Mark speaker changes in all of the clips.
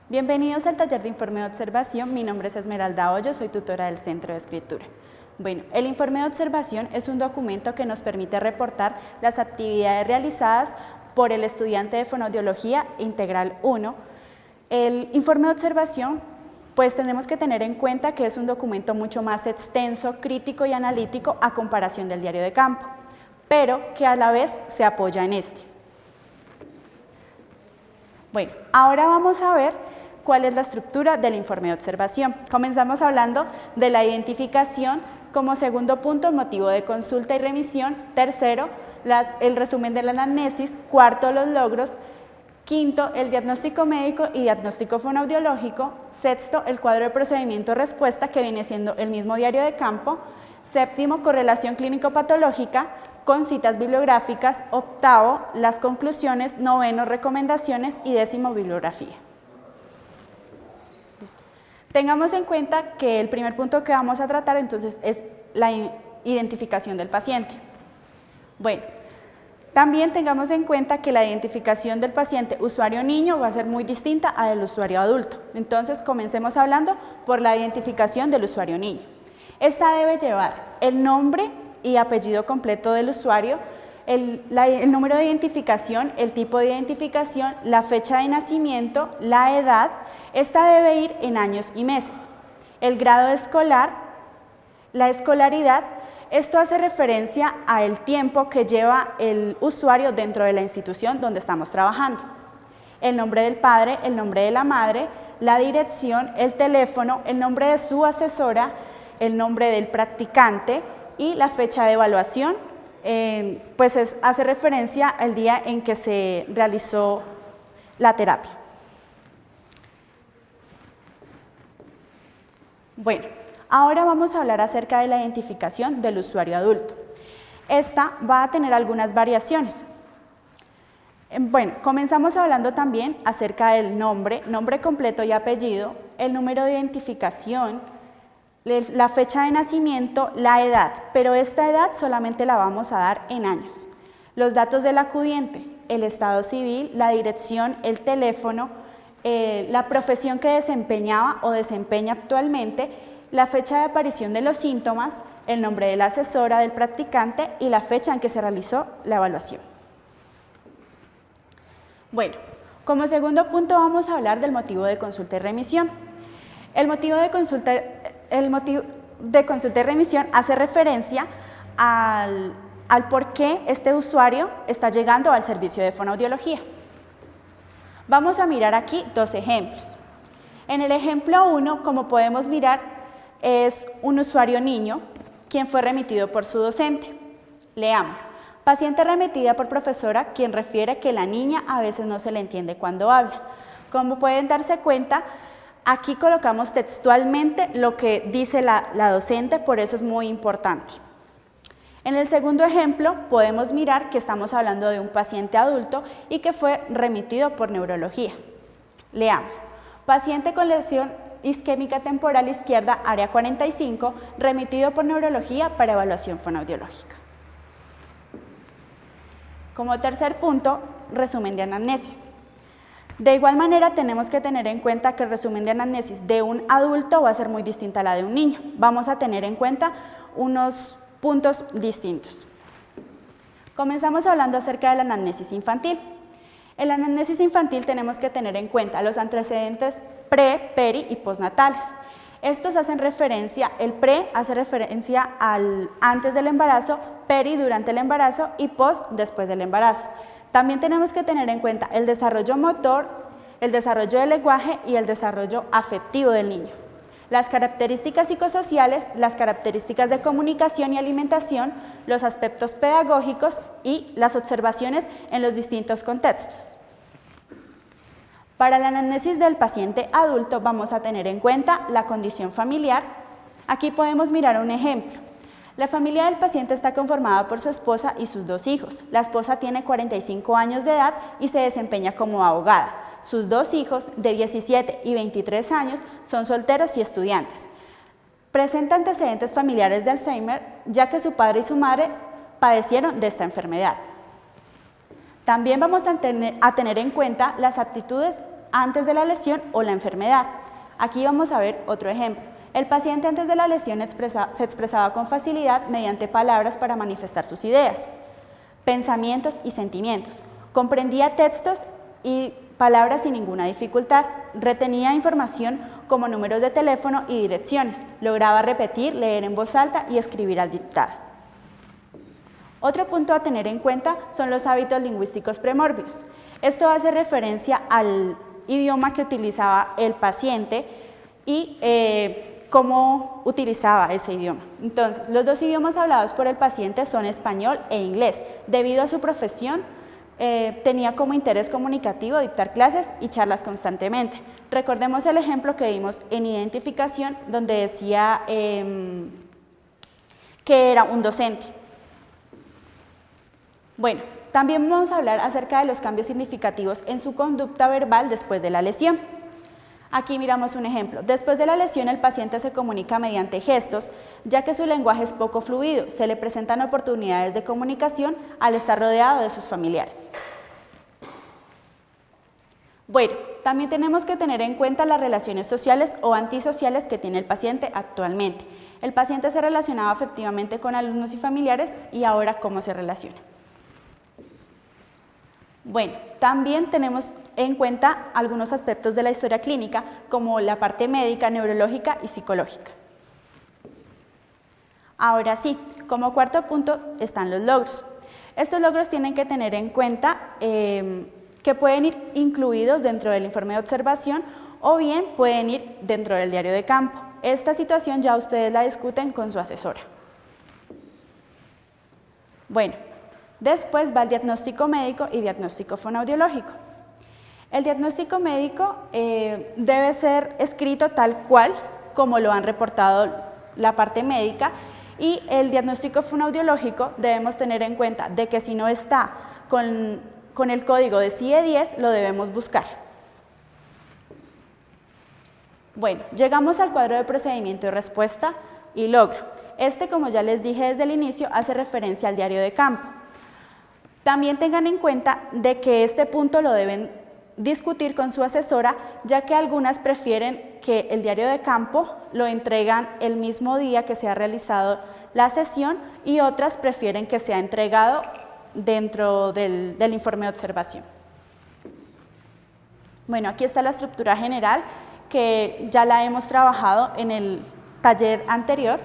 Speaker 1: Bienvenidos al taller de informe de observación. Mi nombre es Esmeralda Hoyo, soy tutora del Centro de Escritura. Bueno, el informe de observación es un documento que nos permite reportar las actividades realizadas por el estudiante de Fonoaudiología Integral 1. El informe de observación, pues tenemos que tener en cuenta que es un documento mucho más extenso, crítico y analítico a comparación del diario de campo, pero que a la vez se apoya en este. Bueno, ahora vamos a ver cuál es la estructura del informe de observación. Comenzamos hablando de la identificación como segundo punto, motivo de consulta y remisión. Tercero, el resumen de la anamnesis. Cuarto, los logros. Quinto, el diagnóstico médico y diagnóstico fonoaudiológico. Sexto, el cuadro de procedimiento-respuesta, que viene siendo el mismo diario de campo. Séptimo, correlación clínico-patológica con citas bibliográficas. Octavo, las conclusiones. Noveno, recomendaciones. Y décimo, bibliografía. Listo. Tengamos en cuenta que el primer punto que vamos a tratar entonces es la identificación del paciente. Bueno, también tengamos en cuenta que la identificación del paciente usuario-niño va a ser muy distinta a la del usuario adulto. Entonces, comencemos hablando por la identificación del usuario-niño. Esta debe llevar el nombre y apellido completo del usuario, el número de identificación, el tipo de identificación, la fecha de nacimiento, la edad. Esta debe ir en años y meses. El grado escolar, la escolaridad. Esto hace referencia al tiempo que lleva el usuario dentro de la institución donde estamos trabajando. El nombre del padre, el nombre de la madre, la dirección, el teléfono, el nombre de su asesora, el nombre del practicante y la fecha de evaluación, hace referencia al día en que se realizó la terapia. Bueno, ahora vamos a hablar acerca de la identificación del usuario adulto. Esta va a tener algunas variaciones. Bueno, comenzamos hablando también acerca del nombre completo y apellido, el número de identificación, la fecha de nacimiento, la edad, pero esta edad solamente la vamos a dar en años. Los datos del acudiente, el estado civil, la dirección, el teléfono, la profesión que desempeñaba o desempeña actualmente, la fecha de aparición de los síntomas, el nombre de la asesora, del practicante y la fecha en que se realizó la evaluación. Bueno, como segundo punto vamos a hablar del motivo de consulta y remisión. El motivo de consulta y remisión hace referencia al por qué este usuario está llegando al servicio de fonoaudiología. Vamos a mirar aquí dos ejemplos. En el ejemplo 1, como podemos mirar, es un usuario niño quien fue remitido por su docente. Leamos. Paciente remitida por profesora quien refiere que la niña a veces no se le entiende cuando habla. Como pueden darse cuenta, aquí colocamos textualmente lo que dice la docente, por eso es muy importante. En el segundo ejemplo podemos mirar que estamos hablando de un paciente adulto y que fue remitido por neurología. Leamos. Paciente con lesión isquémica temporal izquierda, área 45, remitido por neurología para evaluación fonoaudiológica. Como tercer punto, resumen de anamnesis. De igual manera tenemos que tener en cuenta que el resumen de anamnesis de un adulto va a ser muy distinta a la de un niño. Vamos a tener en cuenta unos puntos distintos. Comenzamos hablando acerca de la anamnesis infantil. En la anamnesis infantil tenemos que tener en cuenta los antecedentes pre, peri y postnatales. Estos hacen referencia, el pre hace referencia al antes del embarazo, peri durante el embarazo y post después del embarazo. También tenemos que tener en cuenta el desarrollo motor, el desarrollo del lenguaje y el desarrollo afectivo del niño. Las características psicosociales, las características de comunicación y alimentación, los aspectos pedagógicos y las observaciones en los distintos contextos. Para la anamnesis del paciente adulto vamos a tener en cuenta la condición familiar. Aquí podemos mirar un ejemplo. La familia del paciente está conformada por su esposa y sus dos hijos. La esposa tiene 45 años de edad y se desempeña como abogada. Sus dos hijos, de 17 y 23 años, son solteros y estudiantes. Presenta antecedentes familiares de Alzheimer, ya que su padre y su madre padecieron de esta enfermedad. También vamos a tener en cuenta las aptitudes antes de la lesión o la enfermedad. Aquí vamos a ver otro ejemplo. El paciente antes de la lesión se expresaba con facilidad mediante palabras para manifestar sus ideas, pensamientos y sentimientos. Comprendía textos y palabras sin ninguna dificultad. Retenía información como números de teléfono y direcciones. Lograba repetir, leer en voz alta y escribir al dictado. Otro punto a tener en cuenta son los hábitos lingüísticos premórbidos. Esto hace referencia al idioma que utilizaba el paciente y cómo utilizaba ese idioma. Entonces, los dos idiomas hablados por el paciente son español e inglés. Debido a su profesión, tenía como interés comunicativo dictar clases y charlas constantemente. Recordemos el ejemplo que vimos en identificación, donde decía que era un docente. Bueno, también vamos a hablar acerca de los cambios significativos en su conducta verbal después de la lesión. Aquí miramos un ejemplo. Después de la lesión, el paciente se comunica mediante gestos, ya que su lenguaje es poco fluido. Se le presentan oportunidades de comunicación al estar rodeado de sus familiares. Bueno, también tenemos que tener en cuenta las relaciones sociales o antisociales que tiene el paciente actualmente. El paciente se relacionaba afectivamente con alumnos y familiares y ahora ¿cómo se relaciona? Bueno, también tenemos en cuenta algunos aspectos de la historia clínica, como la parte médica, neurológica y psicológica. Ahora sí, como cuarto punto están los logros. Estos logros tienen que tener en cuenta que pueden ir incluidos dentro del informe de observación o bien pueden ir dentro del diario de campo. Esta situación ya ustedes la discuten con su asesora. Bueno, después va el diagnóstico médico y diagnóstico fonoaudiológico. El diagnóstico médico debe ser escrito tal cual como lo han reportado la parte médica, y el diagnóstico fonoaudiológico debemos tener en cuenta de que si no está con el código de CIE-10 lo debemos buscar. Bueno, llegamos al cuadro de procedimiento y respuesta y logro. Este, como ya les dije desde el inicio, hace referencia al diario de campo. También tengan en cuenta de que este punto lo deben discutir con su asesora, ya que algunas prefieren que el diario de campo lo entregan el mismo día que se ha realizado la sesión y otras prefieren que sea entregado dentro del informe de observación. Bueno, aquí está la estructura general que ya la hemos trabajado en el taller anterior.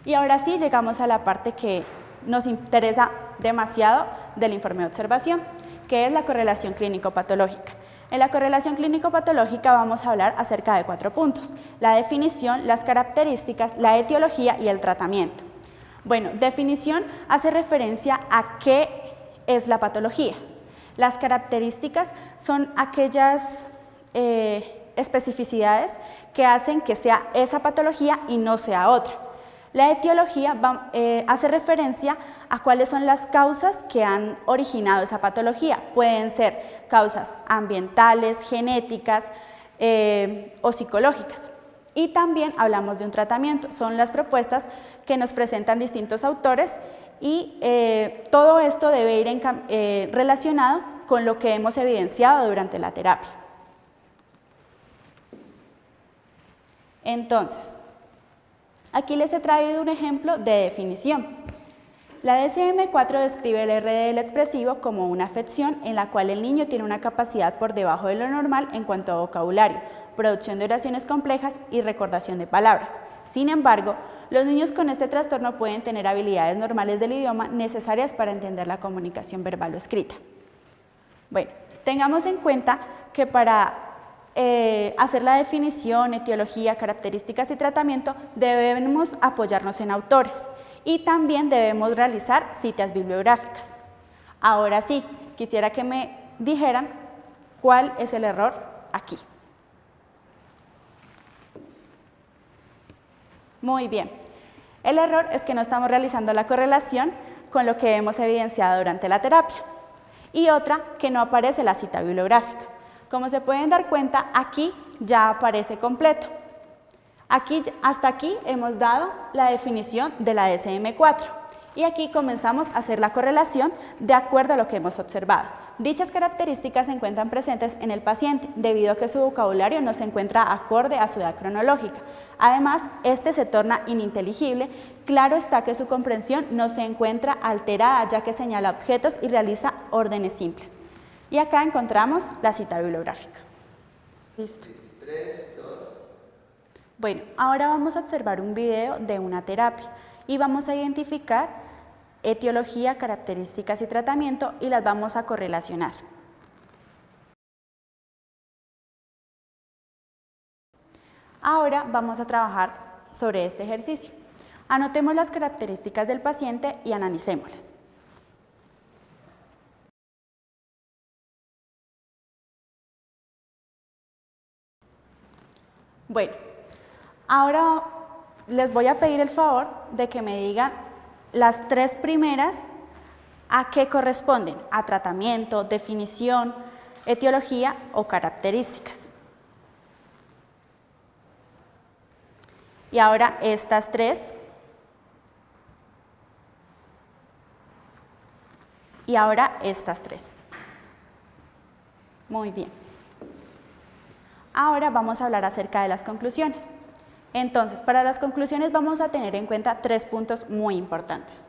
Speaker 1: Y ahora sí llegamos a la parte que nos interesa demasiado del informe de observación, que es la correlación clínico-patológica. En la correlación clínico-patológica vamos a hablar acerca de 4 puntos: la definición, las características, la etiología y el tratamiento. Bueno, definición hace referencia a qué es la patología. Las características son aquellas especificidades que hacen que sea esa patología y no sea otra. La etiología hace referencia a cuáles son las causas que han originado esa patología. Pueden ser causas ambientales, genéticas o psicológicas. Y también hablamos de un tratamiento. Son las propuestas que nos presentan distintos autores y todo esto debe ir relacionado con lo que hemos evidenciado durante la terapia. Entonces, aquí les he traído un ejemplo de definición. La DSM-4 describe el RDL expresivo como una afección en la cual el niño tiene una capacidad por debajo de lo normal en cuanto a vocabulario, producción de oraciones complejas y recordación de palabras. Sin embargo, los niños con este trastorno pueden tener habilidades normales del idioma necesarias para entender la comunicación verbal o escrita. Bueno, tengamos en cuenta que para hacer la definición, etiología, características y tratamiento debemos apoyarnos en autores y también debemos realizar citas bibliográficas. Ahora sí, quisiera que me dijeran cuál es el error aquí. Muy bien, el error es que no estamos realizando la correlación con lo que hemos evidenciado durante la terapia, y otra, que no aparece la cita bibliográfica. Como se pueden dar cuenta, aquí ya aparece completo. Hasta aquí hemos dado la definición de la DSM-4 y aquí comenzamos a hacer la correlación de acuerdo a lo que hemos observado. Dichas características se encuentran presentes en el paciente debido a que su vocabulario no se encuentra acorde a su edad cronológica. Además, este se torna ininteligible. Claro está que su comprensión no se encuentra alterada, ya que señala objetos y realiza órdenes simples. Y acá encontramos la cita bibliográfica. Listo.
Speaker 2: 3, 2.
Speaker 1: Bueno, ahora vamos a observar un video de una terapia y vamos a identificar etiología, características y tratamiento y las vamos a correlacionar. Ahora vamos a trabajar sobre este ejercicio. Anotemos las características del paciente y analicémoslas. Bueno, ahora les voy a pedir el favor de que me digan las 3 primeras a qué corresponden, a tratamiento, definición, etiología o características. Y ahora estas 3. Y ahora estas 3. Muy bien. Ahora vamos a hablar acerca de las conclusiones. Entonces, para las conclusiones vamos a tener en cuenta 3 puntos muy importantes,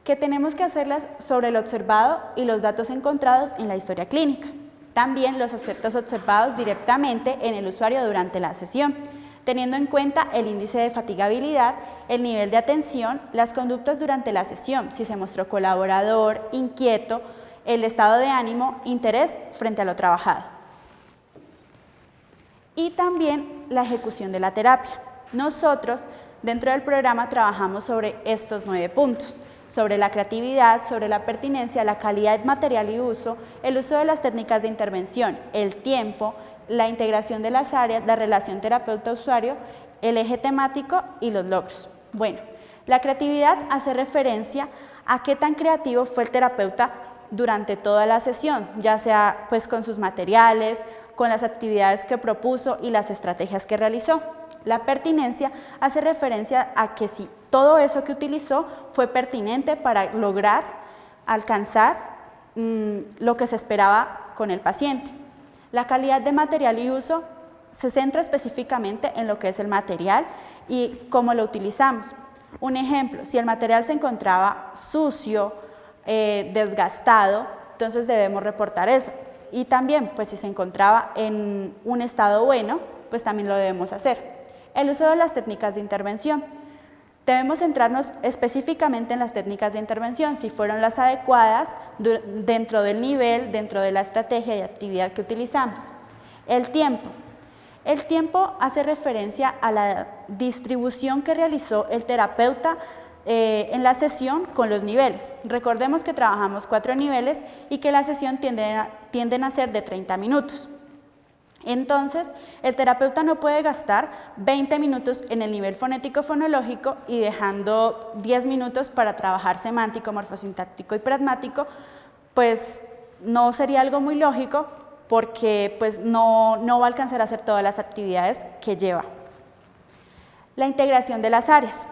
Speaker 1: que tenemos que hacerlas sobre el observado y los datos encontrados en la historia clínica. También los aspectos observados directamente en el usuario durante la sesión, teniendo en cuenta el índice de fatigabilidad, el nivel de atención, las conductas durante la sesión, si se mostró colaborador, inquieto, el estado de ánimo, interés frente a lo trabajado. Y también la ejecución de la terapia. Nosotros, dentro del programa, trabajamos sobre estos 9 puntos, sobre la creatividad, sobre la pertinencia, la calidad material y uso, el uso de las técnicas de intervención, el tiempo, la integración de las áreas, la relación terapeuta-usuario, el eje temático y los logros. Bueno, la creatividad hace referencia a qué tan creativo fue el terapeuta durante toda la sesión, ya sea pues con sus materiales, con las actividades que propuso y las estrategias que realizó. La pertinencia hace referencia a que si todo eso que utilizó fue pertinente para lograr alcanzar lo que se esperaba con el paciente. La calidad de material y uso se centra específicamente en lo que es el material y cómo lo utilizamos. Un ejemplo, si el material se encontraba sucio, desgastado, entonces debemos reportar eso. Y también, pues si se encontraba en un estado bueno, pues también lo debemos hacer. El uso de las técnicas de intervención. Debemos centrarnos específicamente en las técnicas de intervención, si fueron las adecuadas dentro del nivel, dentro de la estrategia y actividad que utilizamos. El tiempo. El tiempo hace referencia a la distribución que realizó el terapeuta en la sesión con los niveles. Recordemos que trabajamos 4 niveles y que la sesión tienden a ser de 30 minutos. Entonces, el terapeuta no puede gastar 20 minutos en el nivel fonético-fonológico y dejando 10 minutos para trabajar semántico, morfosintáctico y pragmático, pues no sería algo muy lógico porque pues no va a alcanzar a hacer todas las actividades que lleva. La integración de las áreas.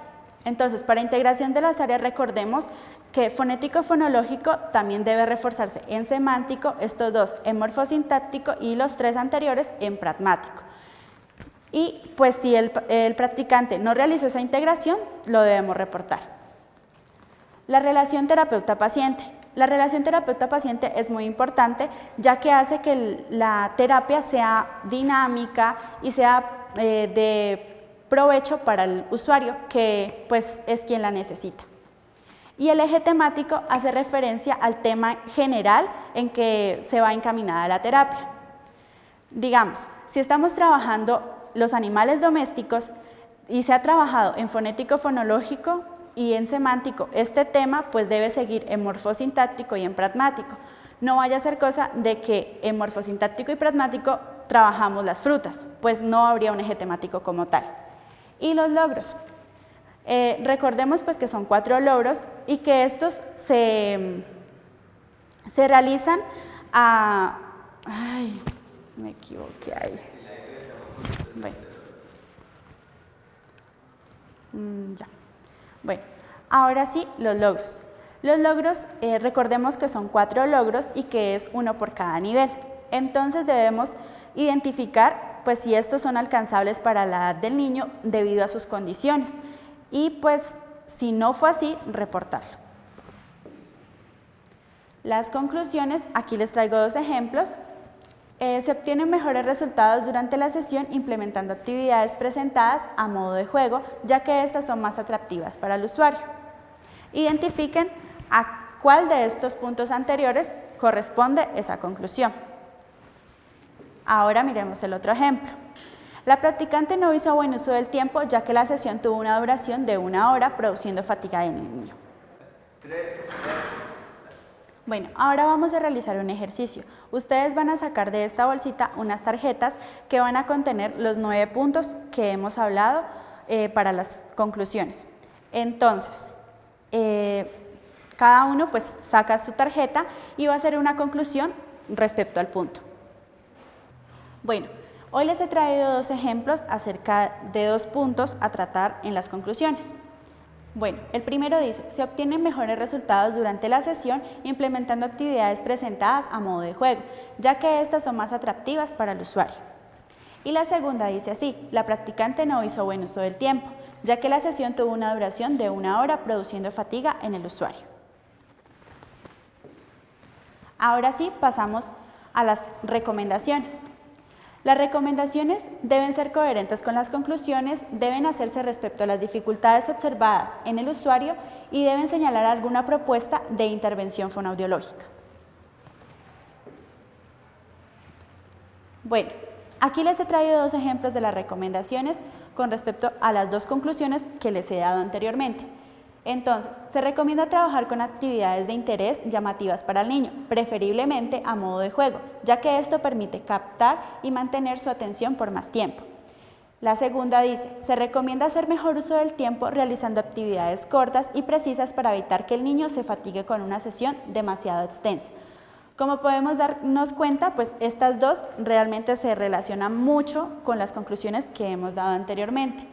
Speaker 1: Entonces, para integración de las áreas recordemos que fonético-fonológico también debe reforzarse en semántico, estos 2 en morfosintáctico y los 3 anteriores en pragmático. Y pues si el practicante no realizó esa integración, lo debemos reportar. La relación terapeuta-paciente. La relación terapeuta-paciente es muy importante ya que hace que la terapia sea dinámica y sea de provecho para el usuario que pues es quien la necesita. Y el eje temático hace referencia al tema general en que se va encaminada la terapia. Digamos, si estamos trabajando los animales domésticos y se ha trabajado en fonético-fonológico y en semántico este tema, pues debe seguir en morfosintáctico y en pragmático. No vaya a ser cosa de que en morfosintáctico y pragmático trabajamos las frutas, pues no habría un eje temático como tal. Y los logros. Recordemos pues que son 4 logros y que estos se realizan a... Ay, me equivoqué ahí. Bueno. Ya. Bueno, ahora sí, los logros. Los logros, recordemos que son 4 logros y que es 1 por cada nivel. Entonces debemos identificar pues, si estos son alcanzables para la edad del niño debido a sus condiciones y pues si no fue así, reportarlo. Las conclusiones, aquí les traigo 2 ejemplos. Se obtienen mejores resultados durante la sesión implementando actividades presentadas a modo de juego, ya que estas son más atractivas para el usuario. Identifiquen a cuál de estos puntos anteriores corresponde esa conclusión. Ahora miremos el otro ejemplo. La practicante no hizo buen uso del tiempo, ya que la sesión tuvo una duración de 1 hora, produciendo fatiga en el niño. Bueno, ahora vamos a realizar un ejercicio. Ustedes van a sacar de esta bolsita unas tarjetas que van a contener los 9 puntos que hemos hablado para las conclusiones. Entonces, cada uno pues saca su tarjeta y va a hacer una conclusión respecto al punto. Bueno, hoy les he traído 2 ejemplos acerca de 2 puntos a tratar en las conclusiones. Bueno, el primero dice, se obtienen mejores resultados durante la sesión implementando actividades presentadas a modo de juego, ya que estas son más atractivas para el usuario. Y la segunda dice así, la practicante no hizo buen uso del tiempo, ya que la sesión tuvo una duración de 1 hora, produciendo fatiga en el usuario. Ahora sí, pasamos a las recomendaciones. Las recomendaciones deben ser coherentes con las conclusiones, deben hacerse respecto a las dificultades observadas en el usuario y deben señalar alguna propuesta de intervención fonoaudiológica. Bueno, aquí les he traído 2 ejemplos de las recomendaciones con respecto a las 2 conclusiones que les he dado anteriormente. Entonces, se recomienda trabajar con actividades de interés llamativas para el niño, preferiblemente a modo de juego, ya que esto permite captar y mantener su atención por más tiempo. La segunda dice, se recomienda hacer mejor uso del tiempo realizando actividades cortas y precisas para evitar que el niño se fatigue con una sesión demasiado extensa. Como podemos darnos cuenta, pues estas 2 realmente se relacionan mucho con las conclusiones que hemos dado anteriormente.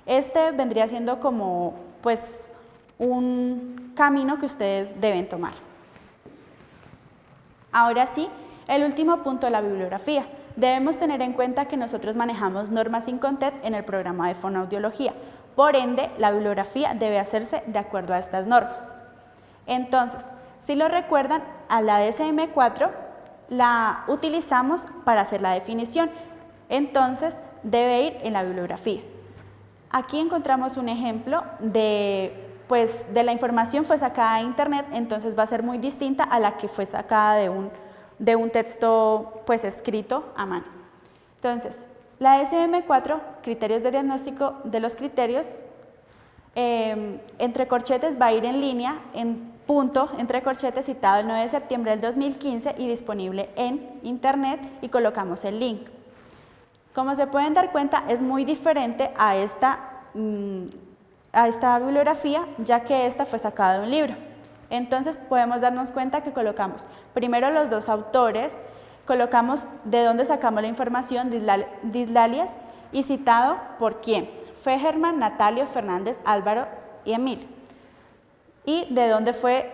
Speaker 1: Este vendría siendo como pues un camino que ustedes deben tomar. Ahora sí, el último punto, la bibliografía. Debemos tener en cuenta que nosotros manejamos normas INCONTET en el programa de fonoaudiología. Por ende, la bibliografía debe hacerse de acuerdo a estas normas. Entonces, si lo recuerdan, a la DSM-4 la utilizamos para hacer la definición. Entonces, debe ir en la bibliografía. Aquí encontramos un ejemplo de la información fue sacada de internet, entonces va a ser muy distinta a la que fue sacada de un texto pues escrito a mano. Entonces, la DSM-4, criterios de diagnóstico de los criterios, entre corchetes va a ir en línea, en punto, entre corchetes, citado el 9 de septiembre del 2015 y disponible en internet, y colocamos el link. Como se pueden dar cuenta, es muy diferente a esta bibliografía, ya que esta fue sacada de un libro. Entonces podemos darnos cuenta que colocamos primero los 2 autores, colocamos de dónde sacamos la información, dislalias y citado por quién. Fejerman, Natalio, Fernández, Álvaro y Emil. Y de dónde fue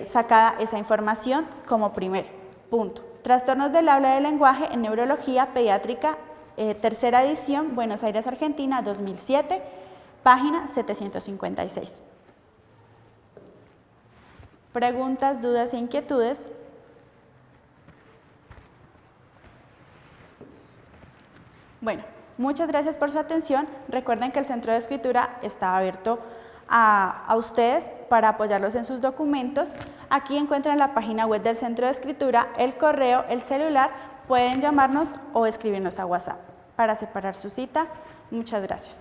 Speaker 1: sacada esa información como primer punto. Trastornos del habla y del lenguaje en neurología pediátrica, tercera edición, Buenos Aires, Argentina, 2007, página 756. Preguntas, dudas e inquietudes. Bueno, muchas gracias por su atención. Recuerden que el Centro de Escritura está abierto a ustedes para apoyarlos en sus documentos. Aquí encuentran la página web del Centro de Escritura, el correo, el celular. Pueden llamarnos o escribirnos a WhatsApp para separar su cita. Muchas gracias.